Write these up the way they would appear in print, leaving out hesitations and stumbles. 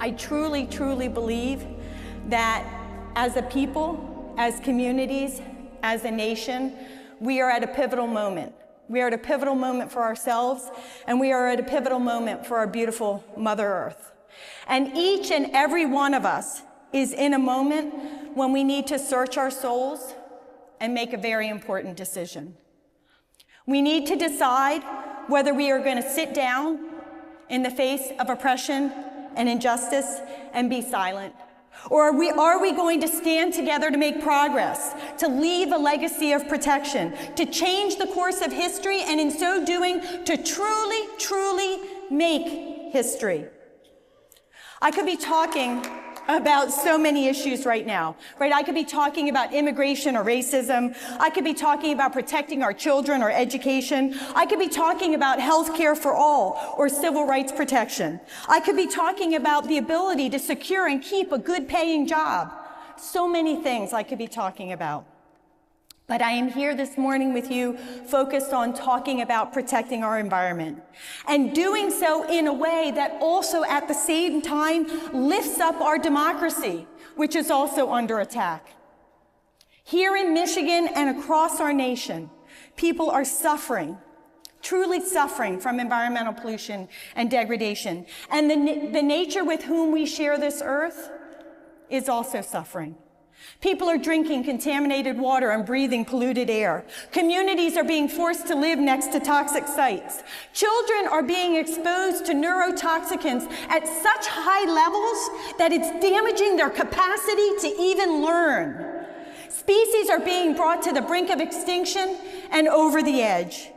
I truly, truly believe that as a people, as communities, as a nation, we are at a pivotal moment. We are at a pivotal moment for ourselves, and we are at a pivotal moment for our beautiful Mother Earth. And each and every one of us is in a moment when we need to search our souls and make a very important decision. We need to decide whether we are going to sit down in the face of oppression and injustice and be silent, or are we going to stand together to make progress, to leave a legacy of protection, to change the course of history, and in so doing, to truly, truly make history? I could be talking about so many issues right now, right? I could be talking about immigration or racism. I could be talking about protecting our children or education. I could be talking about health care for all or civil rights protection. I could be talking about the ability to secure and keep a good paying job. So many things I could be talking about. But I am here this morning with you focused on talking about protecting our environment and doing so in a way that also at the same time lifts up our democracy, which is also under attack. Here in Michigan and across our nation, people are suffering, truly suffering from environmental pollution and degradation. And the nature with whom we share this earth is also suffering. People are drinking contaminated water and breathing polluted air. Communities are being forced to live next to toxic sites. Children are being exposed to neurotoxicants at such high levels that it's damaging their capacity to even learn. Species are being brought to the brink of extinction and over the edge.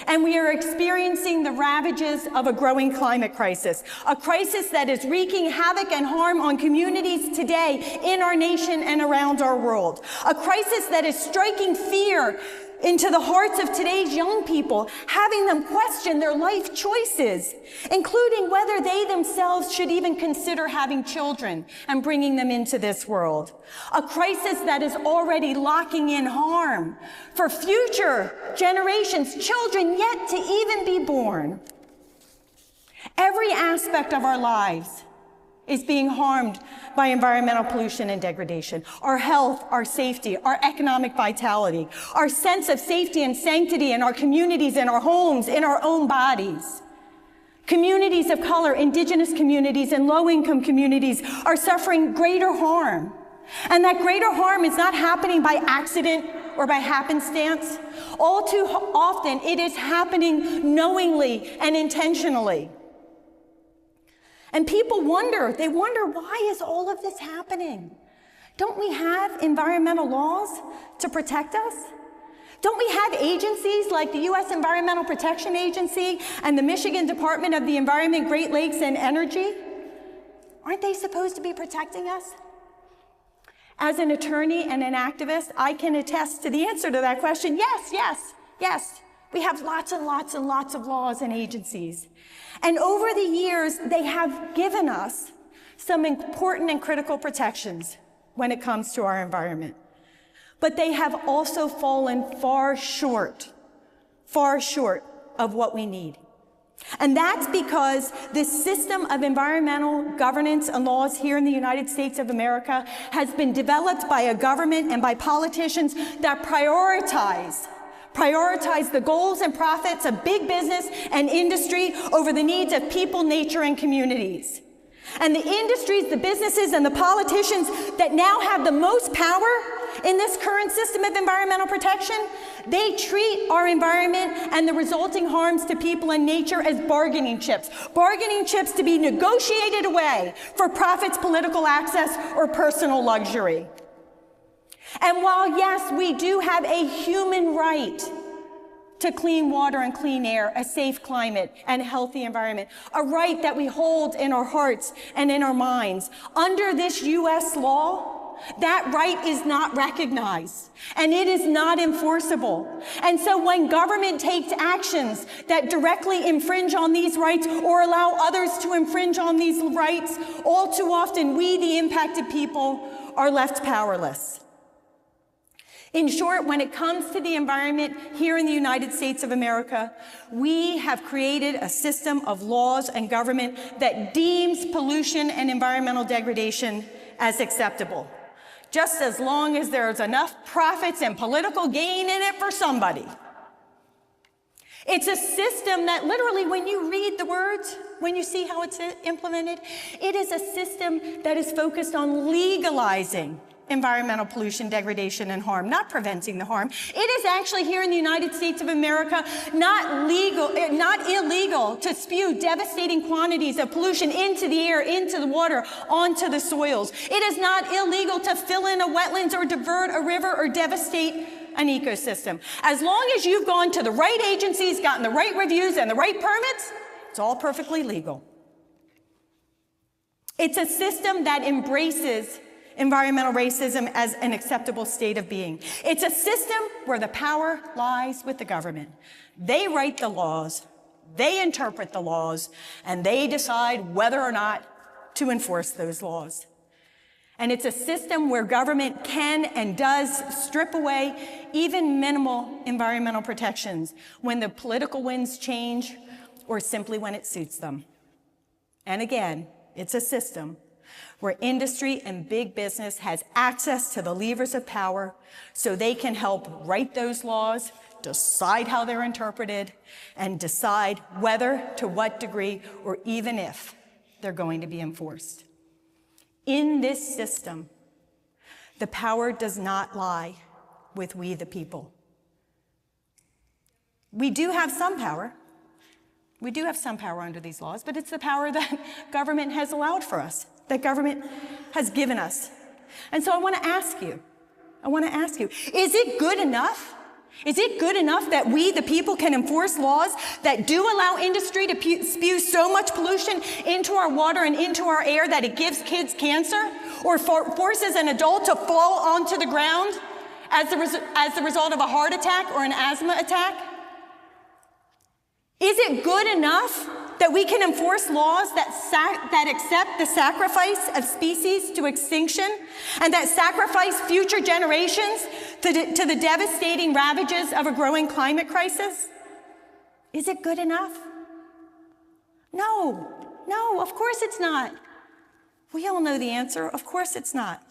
And we are experiencing the ravages of a growing climate crisis, a crisis that is wreaking havoc and harm on communities today in our nation and around our world, a crisis that is striking fear into the hearts of today's young people, having them question their life choices, including whether they themselves should even consider having children and bringing them into this world. A crisis that is already locking in harm for future generations, children yet to even be born. Every aspect of our lives is being harmed by environmental pollution and degradation. Our health, our safety, our economic vitality, our sense of safety and sanctity in our communities, in our homes, in our own bodies. Communities of color, indigenous communities, and low-income communities are suffering greater harm. And that greater harm is not happening by accident or by happenstance. All too often, it is happening knowingly and intentionally. And people wonder, why is all of this happening? Don't we have environmental laws to protect us? Don't we have agencies like the U.S. Environmental Protection Agency and the Michigan Department of the Environment, Great Lakes, and Energy? Aren't they supposed to be protecting us? As an attorney and an activist, I can attest to the answer to that question. Yes, yes, yes. We have lots and lots and lots of laws and agencies. And over the years, they have given us some important and critical protections when it comes to our environment. But they have also fallen far short of what we need. And that's because this system of environmental governance and laws here in the United States of America has been developed by a government and by politicians that prioritize the goals and profits of big business and industry over the needs of people, nature, and communities. And the industries, the businesses, and the politicians that now have the most power in this current system of environmental protection, they treat our environment and the resulting harms to people and nature as bargaining chips to be negotiated away for profits, political access, or personal luxury. And while, yes, we do have a human right to clean water and clean air, a safe climate, and a healthy environment, a right that we hold in our hearts and in our minds, under this U.S. law, that right is not recognized, and it is not enforceable. And so when government takes actions that directly infringe on these rights or allow others to infringe on these rights, all too often we, the impacted people, are left powerless. In short, when it comes to the environment here in the United States of America, we have created a system of laws and government that deems pollution and environmental degradation as acceptable, just as long as there's enough profits and political gain in it for somebody. It's a system that literally, when you read the words, when you see how it's implemented, it is a system that is focused on legalizing environmental pollution, degradation, and harm, not preventing the harm. It is actually here in the United States of America not illegal to spew devastating quantities of pollution into the air, into the water, onto the soils. It is not illegal to fill in a wetlands or divert a river or devastate an ecosystem. As long as you've gone to the right agencies, gotten the right reviews and the right permits, it's all perfectly legal. It's a system that embraces environmental racism as an acceptable state of being. It's a system where the power lies with the government. They write the laws, they interpret the laws, and they decide whether or not to enforce those laws. And it's a system where government can and does strip away even minimal environmental protections when the political winds change or simply when it suits them. And again, it's a system where industry and big business has access to the levers of power so they can help write those laws, decide how they're interpreted, and decide whether, to what degree, or even if they're going to be enforced. In this system, the power does not lie with we the people. We do have some power. We do have some power under these laws, but it's the power that government has allowed for us, that government has given us. And so I want to ask you, is it good enough? Is it good enough that we, the people, can enforce laws that do allow industry to spew so much pollution into our water and into our air that it gives kids cancer, or forces an adult to fall onto the ground as the result of a heart attack or an asthma attack? Is it good enough that we can enforce laws that accept the sacrifice of species to extinction and that sacrifice future generations to the devastating ravages of a growing climate crisis? Is it good enough? No, of course it's not. We all know the answer. Of course it's not.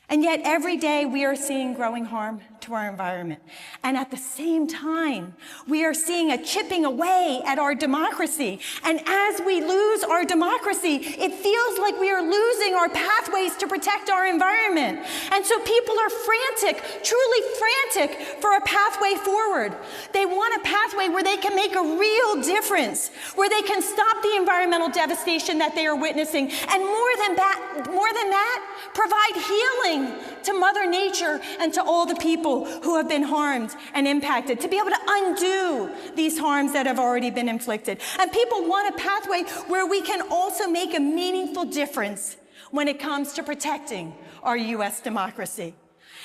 And yet every day we are seeing growing harm to our environment. And at the same time, we are seeing a chipping away at our democracy. And as we lose our democracy, it feels like we are losing our pathways to protect our environment. And so people are frantic, truly frantic, for a pathway forward. They want a pathway where they can make a real difference, where they can stop the environmental devastation that they are witnessing. And more than that, provide healing to Mother Nature and to all the people who have been harmed and impacted, to be able to undo these harms that have already been inflicted. And people want a pathway where we can also make a meaningful difference when it comes to protecting our U.S. democracy.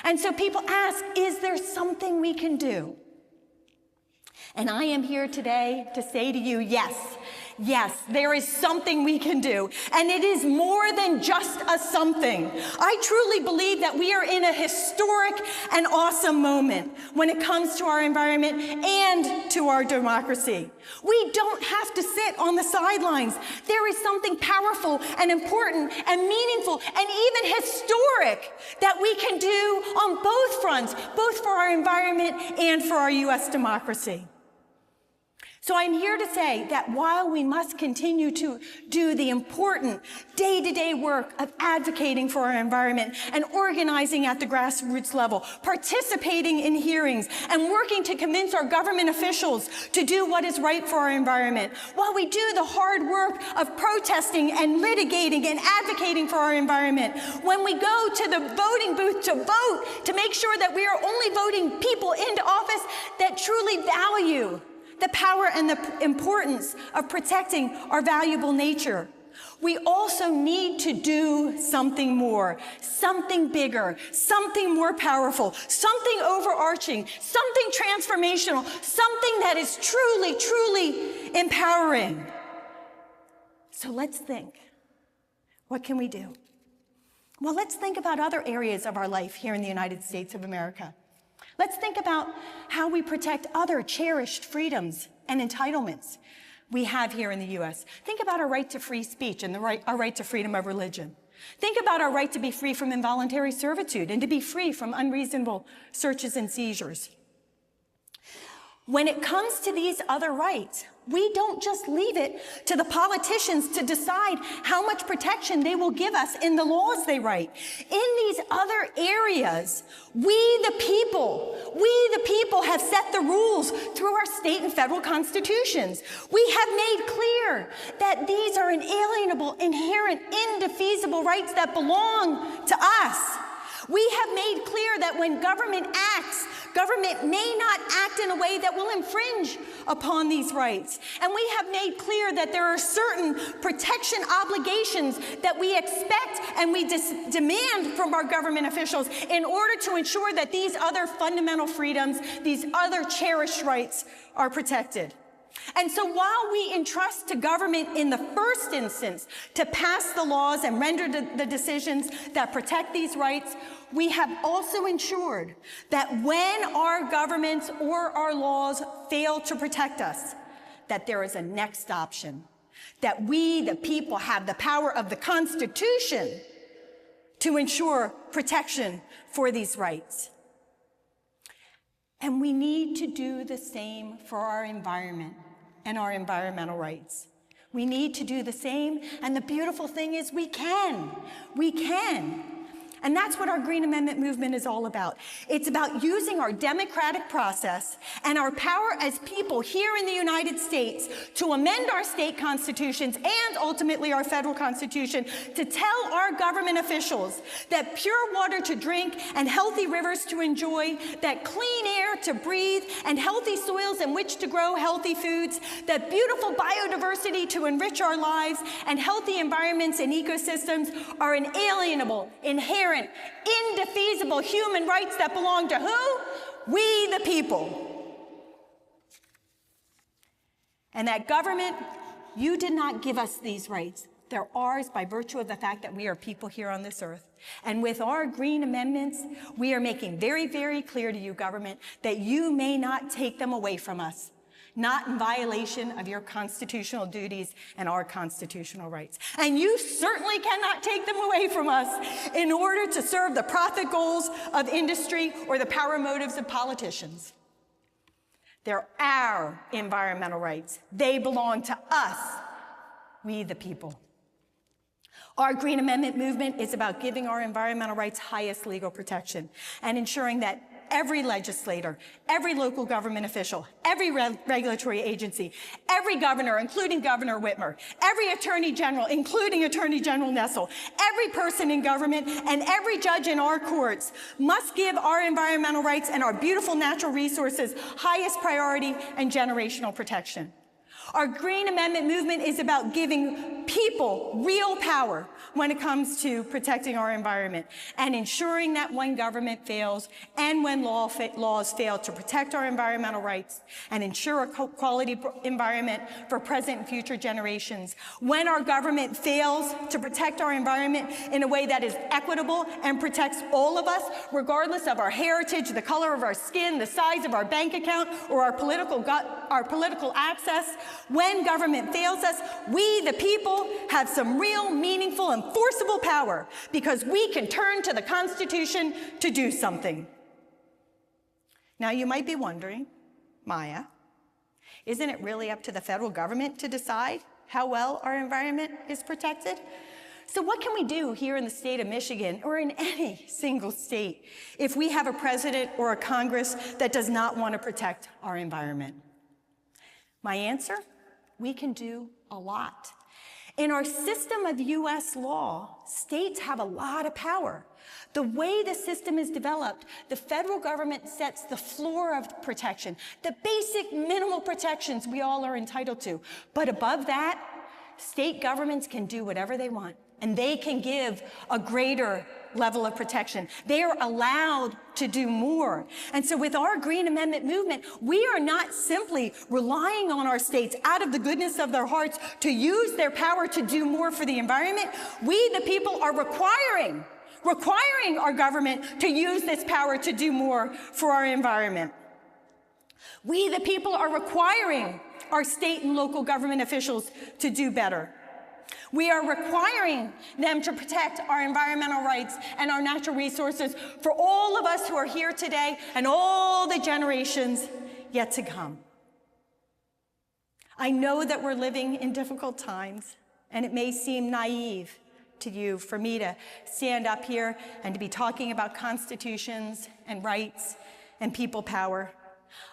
And so people ask, is there something we can do? And I am here today to say to you, yes, there is something we can do. And it is more than just a something. I truly believe that we are in a historic and awesome moment when it comes to our environment and to our democracy. We don't have to sit on the sidelines. There is something powerful and important and meaningful and even historic that we can do on both fronts, both for our environment and for our U.S. democracy. So I'm here to say that while we must continue to do the important day-to-day work of advocating for our environment and organizing at the grassroots level, participating in hearings, and working to convince our government officials to do what is right for our environment, while we do the hard work of protesting and litigating and advocating for our environment, when we go to the voting booth to vote to make sure that we are only voting people into office that truly value the power and the importance of protecting our valuable nature, we also need to do something more, something bigger, something more powerful, something overarching, something transformational, something that is truly, truly empowering. So let's think. What can we do? Well, let's think about other areas of our life here in the United States of America. Let's think about how we protect other cherished freedoms and entitlements we have here in the U.S. Think about our right to free speech and our right to freedom of religion. Think about our right to be free from involuntary servitude and to be free from unreasonable searches and seizures. When it comes to these other rights, we don't just leave it to the politicians to decide how much protection they will give us in the laws they write. In these other areas, we the people have set the rules through our state and federal constitutions. We have made clear that these are inalienable, inherent, indefeasible rights that belong to us. We have made clear that when government acts, government may not act in a way that will infringe upon these rights. And we have made clear that there are certain protection obligations that we expect and we demand from our government officials in order to ensure that these other fundamental freedoms, these other cherished rights are protected. And so while we entrust to government in the first instance to pass the laws and render the decisions that protect these rights, we have also ensured that when our governments or our laws fail to protect us, that there is a next option, that we, the people, have the power of the Constitution to ensure protection for these rights. And we need to do the same for our environment and our environmental rights. We need to do the same, and the beautiful thing is we can. We can. And that's what our Green Amendment movement is all about. It's about using our democratic process and our power as people here in the United States to amend our state constitutions and ultimately our federal constitution to tell our government officials that pure water to drink and healthy rivers to enjoy, that clean air to breathe and healthy soils in which to grow healthy foods, that beautiful biodiversity to enrich our lives and healthy environments and ecosystems are inalienable, inherent, indefeasible human rights that belong to who? We the people. And that government, you did not give us these rights. They're ours by virtue of the fact that we are people here on this earth. And with our Green Amendments, we are making very, very clear to you, government, that you may not take them away from us, not in violation of your constitutional duties and our constitutional rights. And you certainly cannot take them away from us in order to serve the profit goals of industry or the power motives of politicians. They're our environmental rights. They belong to us, we the people. Our Green Amendment movement is about giving our environmental rights highest legal protection and ensuring that every legislator, every local government official, every regulatory agency, every governor, including Governor Whitmer, every attorney general, including Attorney General Nessel, every person in government, and every judge in our courts must give our environmental rights and our beautiful natural resources highest priority and generational protection. Our Green Amendment movement is about giving people real power when it comes to protecting our environment and ensuring that when government fails and when laws fail to protect our environmental rights and ensure a quality environment for present and future generations, when our government fails to protect our environment in a way that is equitable and protects all of us, regardless of our heritage, the color of our skin, the size of our bank account, or our political access, when government fails us, we, the people, have some real, meaningful, and forcible power because we can turn to the Constitution to do something. Now, you might be wondering, Maya, isn't it really up to the federal government to decide how well our environment is protected? So what can we do here in the state of Michigan or in any single state if we have a president or a Congress that does not want to protect our environment? My answer? We can do a lot. In our system of U.S. law, states have a lot of power. The way the system is developed, the federal government sets the floor of protection, the basic minimal protections we all are entitled to. But above that, state governments can do whatever they want, and they can give a greater level of protection. They are allowed to do more. And so with our Green Amendment movement, we are not simply relying on our states out of the goodness of their hearts to use their power to do more for the environment. We, the people, are requiring requiring our government to use this power to do more for our environment. We, the people, are requiring our state and local government officials to do better. We are requiring them to protect our environmental rights and our natural resources for all of us who are here today and all the generations yet to come. I know that we're living in difficult times, and it may seem naive to you for me to stand up here and to be talking about constitutions and rights and people power.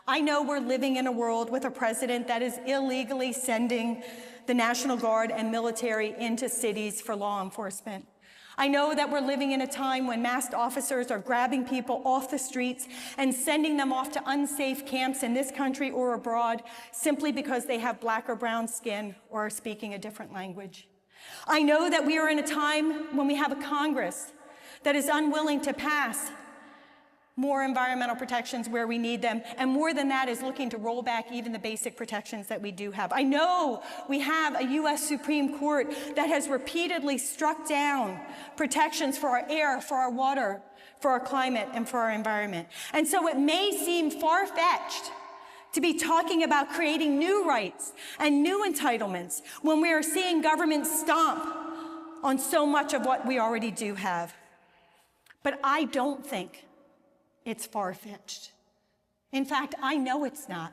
I know we're living in a world with a president that is illegally sending the National Guard and military into cities for law enforcement. I know that we're living in a time when masked officers are grabbing people off the streets and sending them off to unsafe camps in this country or abroad simply because they have black or brown skin or are speaking a different language. I know that we are in a time when we have a Congress that is unwilling to pass more environmental protections where we need them, and more than that is looking to roll back even the basic protections that we do have. I know we have a U.S. Supreme Court that has repeatedly struck down protections for our air, for our water, for our climate, and for our environment. And so it may seem far-fetched to be talking about creating new rights and new entitlements when we are seeing government stomp on so much of what we already do have. But I don't think it's far-fetched. In fact, I know it's not.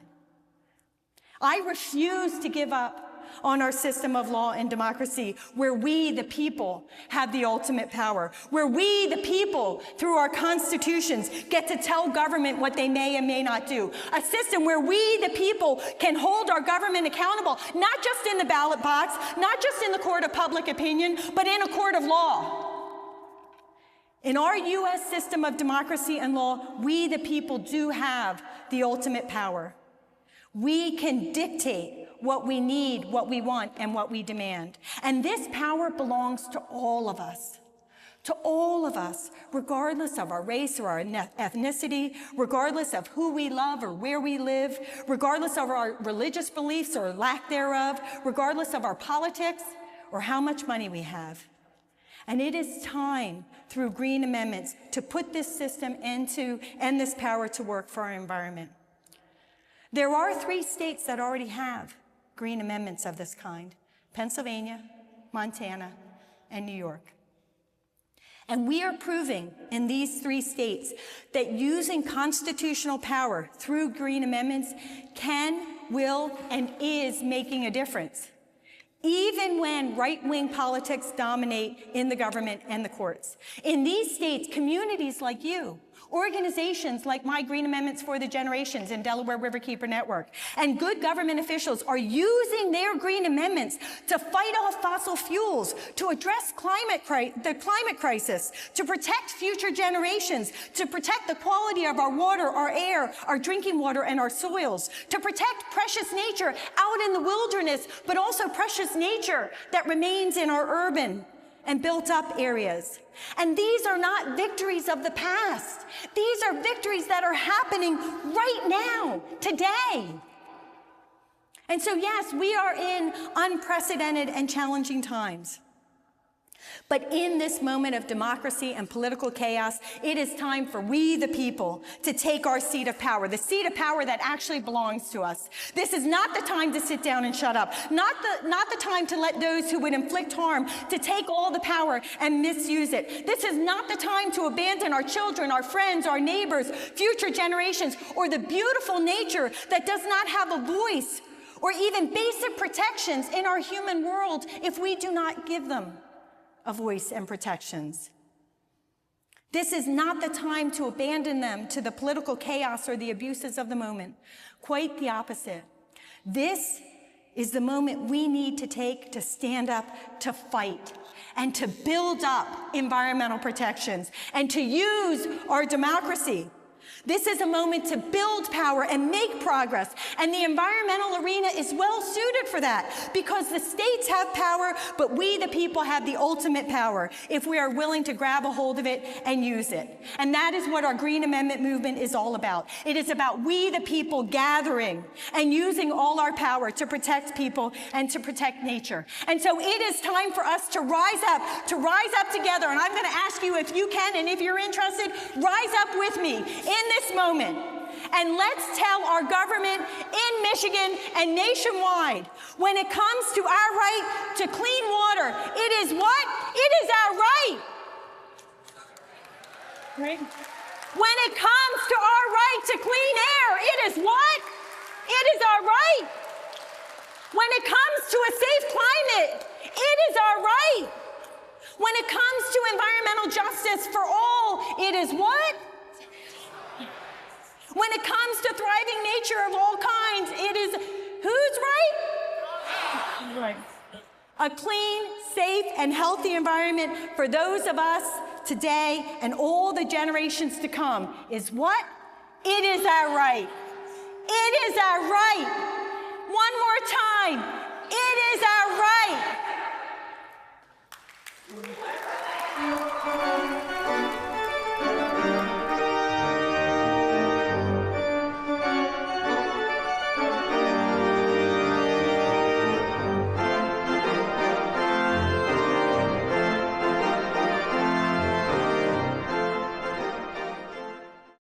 I refuse to give up on our system of law and democracy where we, the people, have the ultimate power, where we, the people, through our constitutions, get to tell government what they may and may not do. A system where we, the people, can hold our government accountable, not just in the ballot box, not just in the court of public opinion, but in a court of law. In our U.S. system of democracy and law, we, the people, do have the ultimate power. We can dictate what we need, what we want, and what we demand. And this power belongs to all of us. To all of us, regardless of our race or our ethnicity, regardless of who we love or where we live, regardless of our religious beliefs or lack thereof, regardless of our politics or how much money we have. And it is time, through green amendments, to put this system and this power to work for our environment. There are 3 states that already have green amendments of this kind: Pennsylvania, Montana, and New York. And we are proving in these 3 states that using constitutional power through green amendments can, will, and is making a difference, even when right-wing politics dominate in the government and the courts. In these states, communities like you, organizations like My Green Amendments for the Generations and Delaware Riverkeeper Network, and good government officials are using their green amendments to fight off fossil fuels, to address the climate crisis, to protect future generations, to protect the quality of our water, our air, our drinking water, and our soils, to protect precious nature out in the wilderness, but also precious nature that remains in our urban and built up areas. And these are not victories of the past. These are victories that are happening right now, today. And so yes, we are in unprecedented and challenging times. But in this moment of democracy and political chaos, it is time for we, the people, to take our seat of power, the seat of power that actually belongs to us. This is not the time to sit down and shut up, not the time to let those who would inflict harm to take all the power and misuse it. This is not the time to abandon our children, our friends, our neighbors, future generations, or the beautiful nature that does not have a voice or even basic protections in our human world if we do not give them a voice and protections. This is not the time to abandon them to the political chaos or the abuses of the moment. Quite the opposite. This is the moment we need to take to stand up, to fight, and to build up environmental protections, and to use our democracy. This is a moment to build power and make progress. And the environmental arena is well suited for that because the states have power, but we, the people, have the ultimate power if we are willing to grab a hold of it and use it. And that is what our Green Amendment movement is all about. It is about we, the people, gathering and using all our power to protect people and to protect nature. And so it is time for us to rise up together. And I'm going to ask you if you can, and if you're interested, rise up with me in this moment. And let's tell our government in Michigan and nationwide, when it comes to our right to clean water, it is what? It is our right. Right? When it comes to our right to clean air, it is what? It is our right. When it comes to a safe climate, it is our right. When it comes to environmental justice for all, it is what? When it comes to thriving nature of all kinds, it is whose right? Right. A clean, safe, and healthy environment for those of us today and all the generations to come is what? It is our right. It is our right. One more time. It is our right.